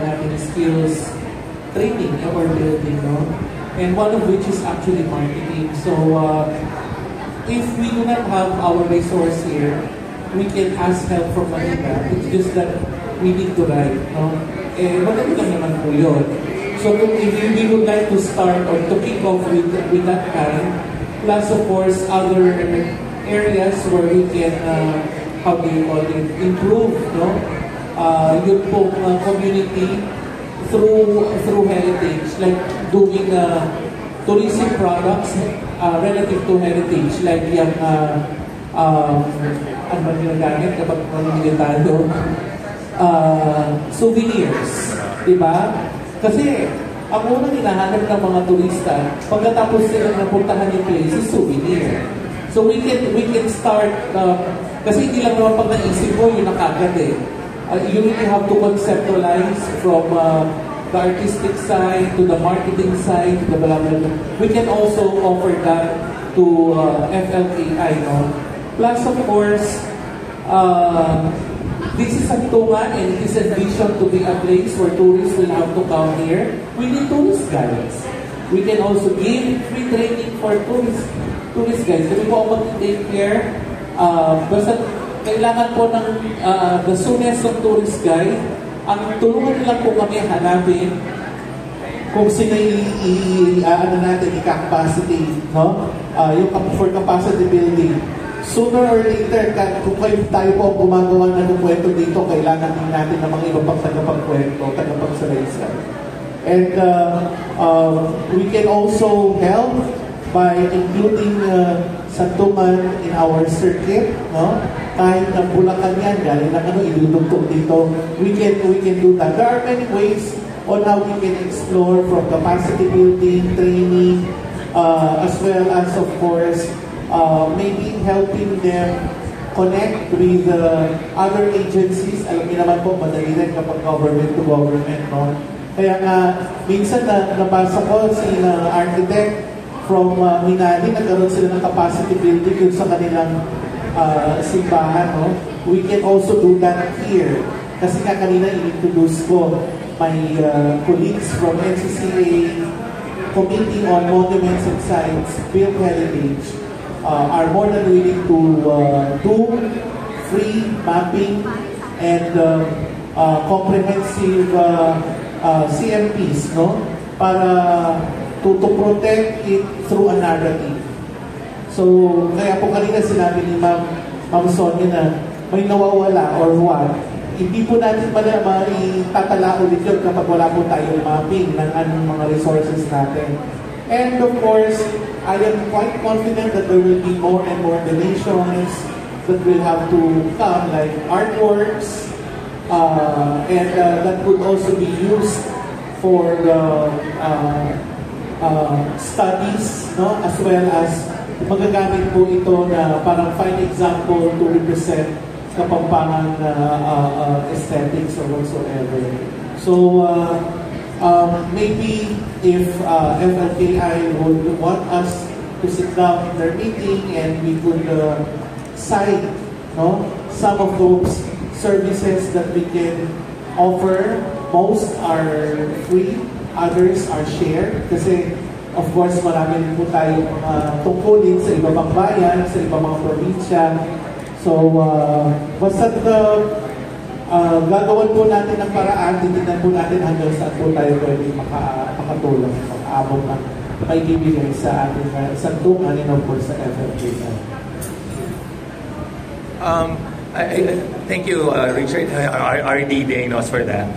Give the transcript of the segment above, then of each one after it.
natin skills training or building, no? And one of which is actually marketing. So, if we do not have our resource here, we can ask help from Manila. It's just that we need to write, no? Eh, madali lang naman po yun. So, if we would like to start or to kick off with that kind, plus of course, other areas where we can, how do you call it, improve, no? Yun po, community through heritage, like doing tourism products relative to heritage, like yung ano ba ginagamit kapag mamimili tayo? Souvenirs, di ba? Kasi ang unang hinahanap ng mga turista pagkatapos silang napuntahan yung place is souvenir. So we can start kasi hindi lang naman pag naisip mo yun nakagad eh. You really have to conceptualize from the artistic side to the marketing side to the blah, blah, blah. We can also offer that to FLKI, no? Plus of course this is Santungan and it is envisioned to be a place where tourists will have to come here. We need tourist guides. We can also give free training for tourist guides. Kami po ang mag-take care. Basta kailangan po ng the soonest of tourist guide. Ang tulungan nila po kami hanapin kung sino natin i-capacity, no? Yung for capacity building. Sooner or later, kung tayo po ang gumagawa ng kwento dito, kailangan din natin ng mga iba pang tagapagkwento, tagapagsalaysay. And we can also help by including Santungan in our circuit, no? Kahit na Bulacan yan, galing na idudugtog dito, we can do that. There are many ways on how we can explore from capacity building, training, as well as of course, maybe helping them connect with other agencies. Alam niyo naman po, madali rin kapag government to government, no? Kaya nga, minsan nabasa ko si architect from Minali, nagkaroon sila ng capacity building yun sa kanilang simbahan, no? We can also do that here. Kasi nga kanina in-introduce ko my colleagues from NCCA Committee on Monuments and Sites, Built Heritage, are more than willing to do free mapping and comprehensive CMPs, no? Para to protect it through a narrative. So, kaya po kanina sinabi ni Ma'am Sonia na may nawawala or what, hindi po natin maitatala ulit yun kapag wala po tayong mapping ng anong mga resources natin. And of course, I am quite confident that there will be more and more donations that will have to come, like artworks, and that could also be used for studies, no? As well as magagamit po ito na parang fine example to represent Kapampangan aesthetics or whatsoever. So maybe if FLKI would want us to sit down in their meeting and we could cite, no, some of those services that we can offer. Most are free, others are shared. Kasi of course marami rin po tayong tungkulin sa iba pang bayan, sa iba mga probinsya. So basta gagawin po natin ng paraan, titignan po natin hanggang saan po tayo pwede makatulong, makaabot ng may bibigay sa ating Santungan and of course sa FLKI. Thank you, Richard, RD Dainos for that.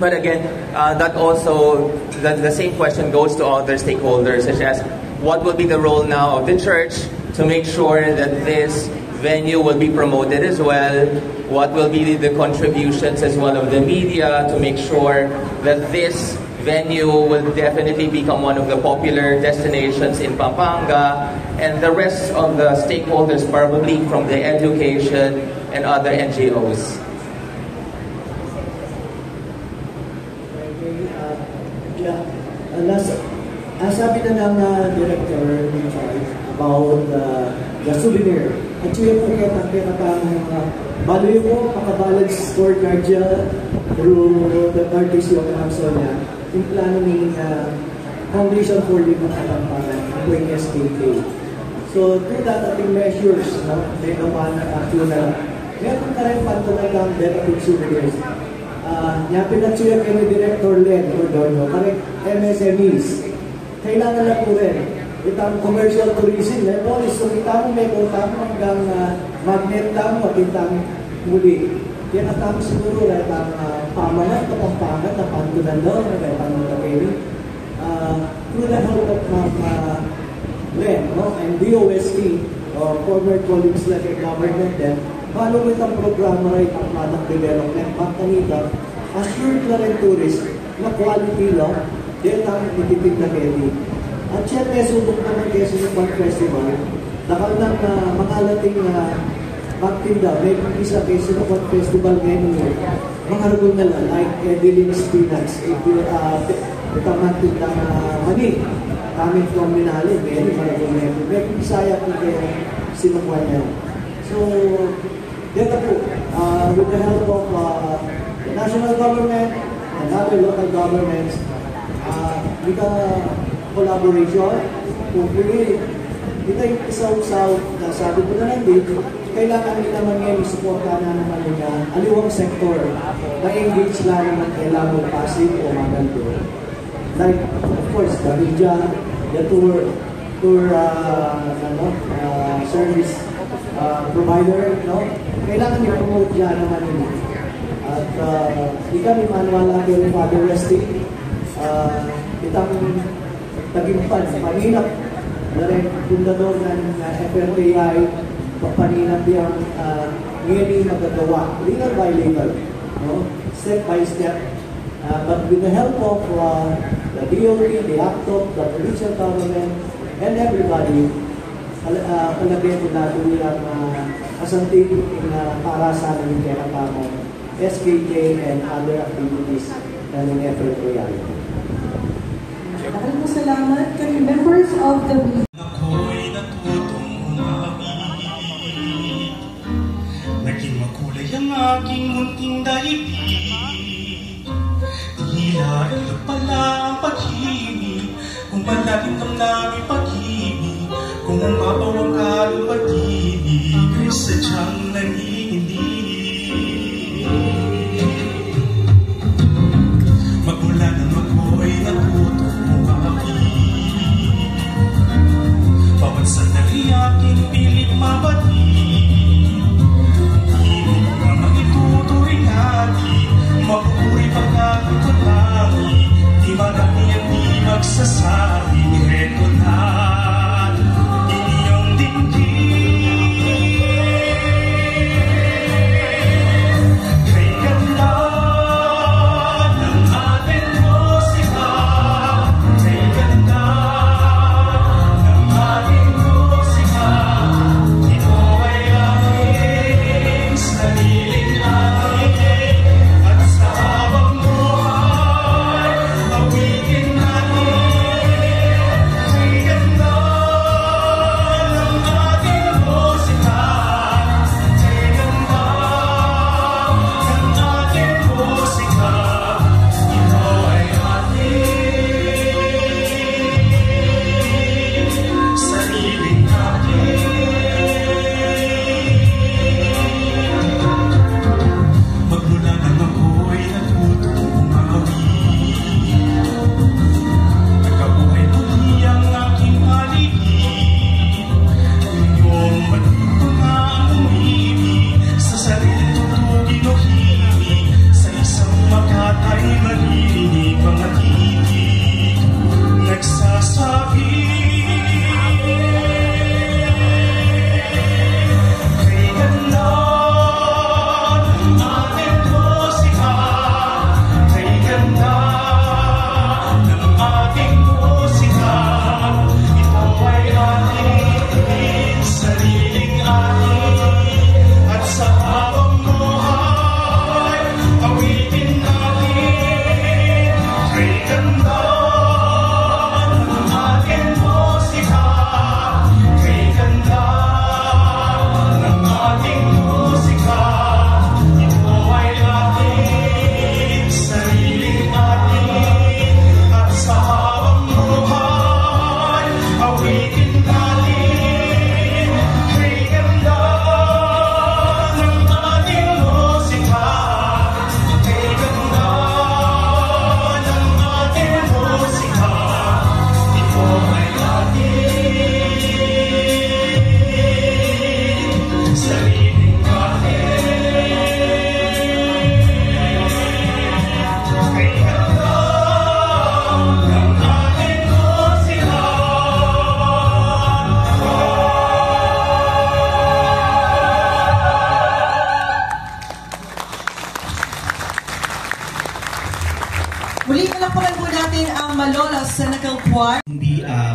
But again, that also, the same question goes to other stakeholders, such as what will be the role now of the church to make sure that this venue will be promoted as well? What will be the contributions as well of the media to make sure that this venue will definitely become one of the popular destinations in Pampanga, and the rest of the stakeholders, probably from the education and other NGOs? Sabi na ng director about the souvenir. At yung kaya baloy mo, makabalance scorecard siya through the courtesy of Amsonia. Yung plano ni Foundation for the Makatampangan, yung SKK. So, through that ating measures, may naman meron ka rin pantunay benefit superiors. Pinagsuya kayo ni Director Len Cordonio, karek MSMEs. Kailangan na po rin. Itang commercial tourism, so itang may utang hanggang magnet lang, matintang muli. Kaya natapos siguro na itang pamanat, kapampangat, na pantunan doon, na itang nagkakini. Through the help of Len, and DOST, former colleagues like a government then, follow itang programa rin ang product development, kanita, assured na rin tourist na quality lang, dahil ang itipid na kedi. At syempre, subok naman kayo sa Pag Festival, dakal ng mga lating magtinda, may isa kayo sa Pag Festival ngayon yun, mga ragol na lang, like Edelin's Peanuts, itang magtinda mani, coming from Minali, may maragol na yun. May Bisaya po kayo sinukuha niya. So, dito po, with the help of the national government and other local governments, with the collaboration, hopefully, dito yung isaw-saw na sabi ko na lang dito, kailangan din naman ngayon isuporta na naman yung aliwang sektor na engage lang naman kailangan passive o magaldo. Like, of course, the media, the tour service provider, kailangan i-promote dyan naman yun. At di kami manuwala kayo ni Father Resty, itang tagimpan, paninap na rin fundador ng FRPI, paninap yung ngayon magagawa, legal by legal, step by step. But with the help of the DOT, the ACTOP, the provincial government, and everybody, palagay po natin yung asantig para sa aming kinakamo, SKK and other activities ng FRPI. Maraming salamat kami members of the Ako'y natutong umawit, naging makulay ang aking munting daigdig. Tila ilo pala ang pag-ibig, kung malalim ang naming pag-ibig, kung umabaw ang kalupag-ibig, ay sadyang nanginginig. Magmula nang ako'y natutong umawit, bawat sandali aking pilit mabatid, ibig na magituturing natin, mapupuri pagkakot namin, di marami at di magsasabi, heto na inyong dinggin. Kay ganda ng ating musika, kay ganda ng ating musika, ito ay aking sariling atin, at sa habang buhay, awitin natin. Kay ganda ng ating musika, kay ganda ng ating musika, ito ay ating sariling atin. Magmula nang ako'y natutong umawit, nagkabuhay muli ang aking paligid. Inyong matuto nga ang umibig, sa sariling tutugin o himig, sa isang makatay maririnig mga titig nagsasabi. Kay ganda ng ating musika, kay ganda ng ating musika, ito ay ating sariling atin, at sa habang buhay, awitin natin. Kay ganda ng ating musika,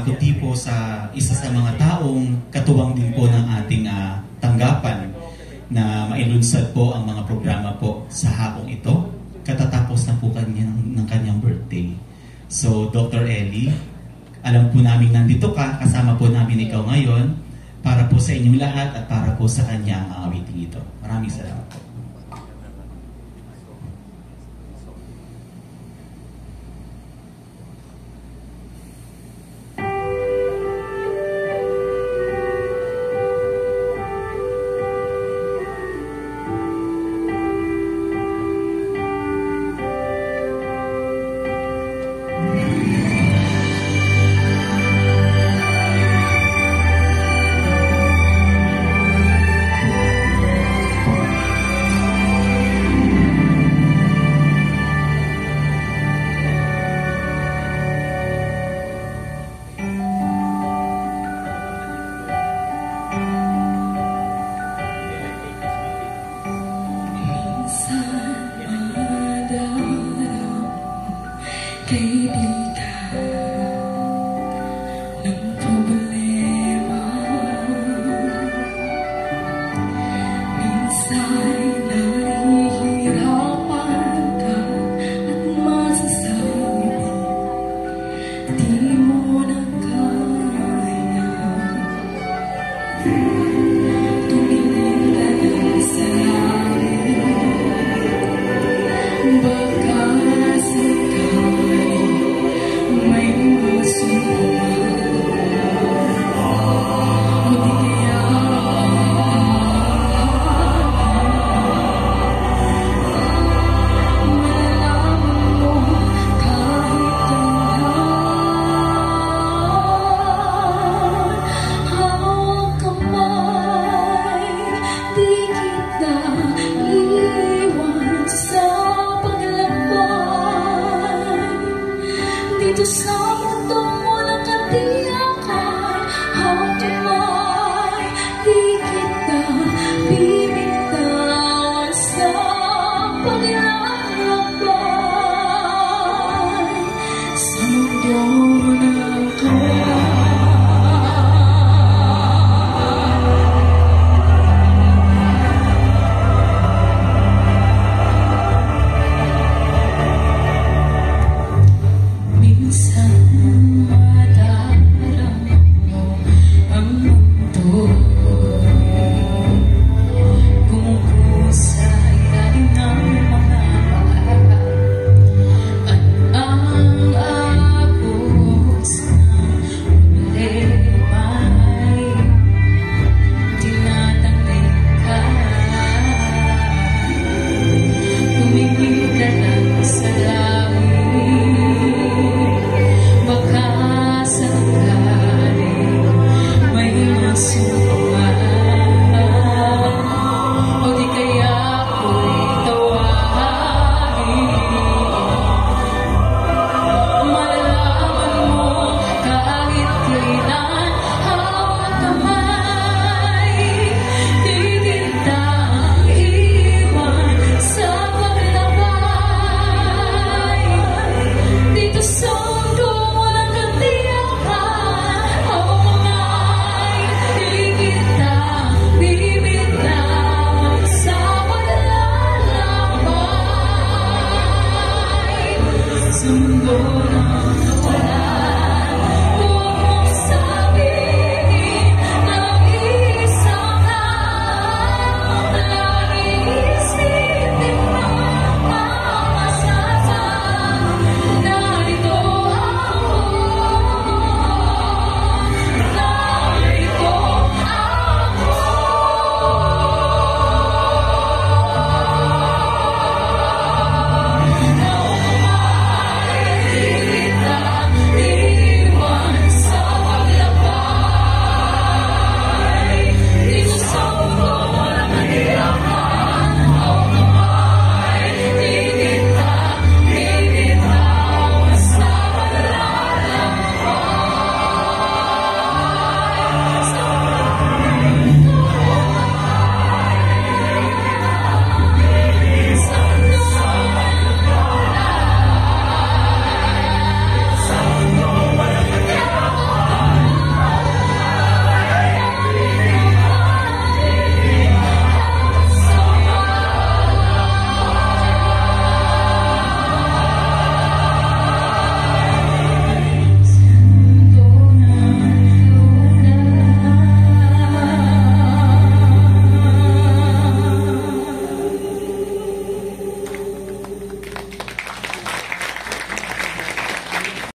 kundi po sa isa sa mga taong katuwang din po ng ating tanggapan na mailunsad po ang mga programa po sa hapong ito. Katatapos na po ng kanyang birthday. So, Dr. Ellie, alam po namin nandito ka, kasama po namin ikaw ngayon para po sa inyong lahat at para po sa kanyang awiting ito. Maraming salamat po.